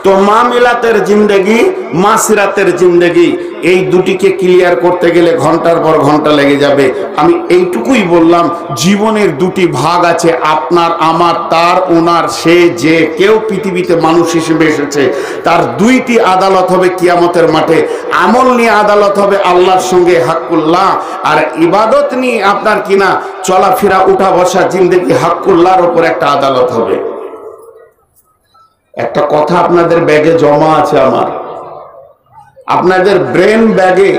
তো মামিলাতের জিন্দেগি, মাসিরাতের জিন্দেগি, এই দুটিকে ক্লিয়ার করতে গেলে ঘন্টার পর ঘন্টা লেগে যাবে। আমি এইটুকুই বললাম, জীবনের 2টি ভাগ আছে, আপনার, আমার, তার, ওনার, সে, যে কেউ পৃথিবীতে মানুষ হিসেবে এসেছে, তার 2টি আদালত হবে কিয়ামতের মাঠে। আমল নিয়ে আদালত হবে আল্লাহর সঙ্গে হাক্কুল্লাহ, আর ইবাদত নিয়ে আপনার কিনা চলাফেরা, উঠা বসা জিন্দেগি, হাক্কুল্লাহর উপর একটা আদালত হবে। একটা কথা আপনাদের ব্যাগে জমা আছে, আমার আপনাদের ব্রেন ব্যাগে,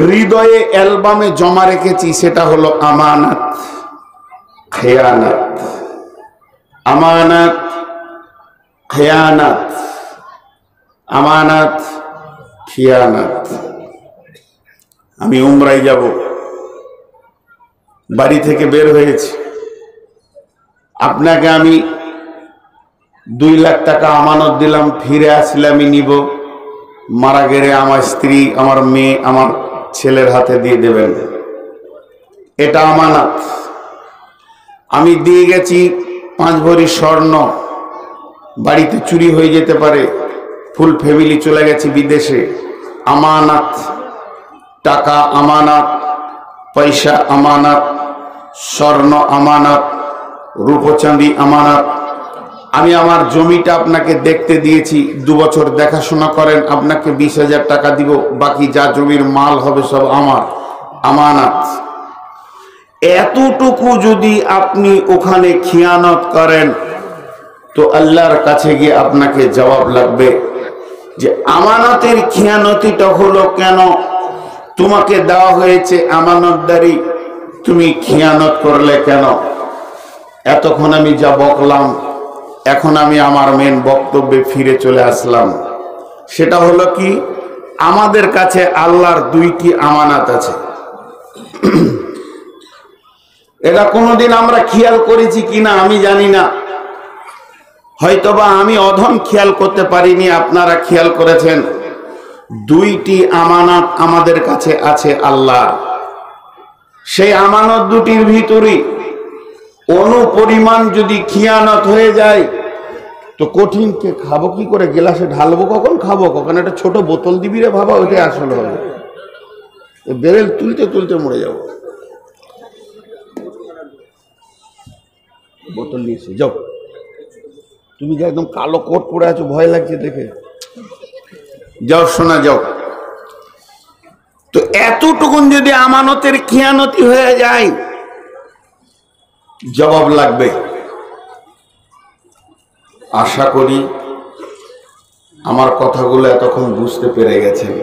হৃদয়ে, অ্যালবামে জমা রেখেছি, সেটা হলো আমানত, খেয়ানত। আমানত, খেয়ানত, আমানত, খেয়ানত। আমি উমরায় যাব, বাড়ি থেকে বের হয়েছি, আপনাকে আমি 2 লাখ টাকা আমানত দিলাম, ফিরে আসলে আমি নিব, মারা গেলে আমার স্ত্রী, আমার মেয়ে, আমার ছেলের হাতে দিয়ে দেবেন, এটা আমানত। আমি দিয়ে গেছি 5 ভরি স্বর্ণ, বাড়িতে চুরি হয়ে যেতে পারে, ফুল ফ্যামিলি চলে গেছে বিদেশে, আমানত। টাকা আমানত, পয়সা আমানত, স্বর্ণ আমানত, রূপচাঁদি আমানত। আমি আমার জমিটা আপনাকে দেখতে দিয়েছি, 2 বছর দেখাশোনা করেন, আপনাকে 20,000 টাকা দিব, বাকি যা জমির মাল হবে সব আমার, আমানত। এতটুকু যদি আপনি ওখানে খিয়ানত করেন, তো আল্লাহর কাছে গিয়ে আপনাকে জবাব লাগবে যে আমানতের খিয়ানতিটা হলো কেন? তোমাকে দেওয়া হয়েছে আমানতদারি, তুমি খিয়ানত করলে কেন? এতক্ষণ আমি যা বকলাম, এখন আমি আমার মেন বক্তব্যে ফিরে চলে আসলাম। সেটা হলো কি, আমাদের কাছে আল্লাহর 2টি আমানত আছে। এটা কোনোদিন আমরা খেয়াল করেছি কিনা আমি জানি না, হয়তোবা আমি অধম খেয়াল করতে পারিনি, আপনারা খেয়াল করেছেন। 2টি আমানত আমাদের কাছে আছে আল্লাহ। সেই আমানত 2টির ভিতরে অনুপরিমাণ যদি খিয়ানত হয়ে যায়, তো কঠিন কে খাবো কি করে, গ্লাসে ঢালবো কখন, খাবো কখন, একটা ছোট বোতল দিবি রে বাবা, ওইটাই আসল হবে। বেরেল তুলতে তুলতে মরে যাবো। বোতল নিয়েছি, যাও। তুমি যে একদম কালো কোট পরে আছো, ভয় লাগছে দেখে। যাও শোনা, যাও। তো এতটুকুন যদি আমানতের খিয়ানতি হয়ে যায়, জবাব লাগবে। আশা করি আমার কথাগুলো এতক্ষণ বুঝতে পেরে গেছেন,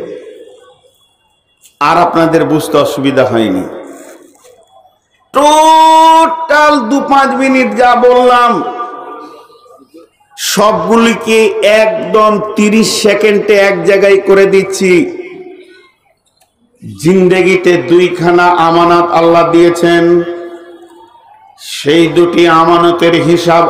আর আপনাদের বুঝতে অসুবিধা হয়নি। টোটাল 2-5 মিনিট যা বললাম সবগুলিকে একদম 30 সেকেন্ডে এক জায়গায় করে দিচ্ছি। জিন্দেগিতে 2খানা আমানত আল্লাহ দিয়েছেন, সেই 2টি আমানতের হিসাব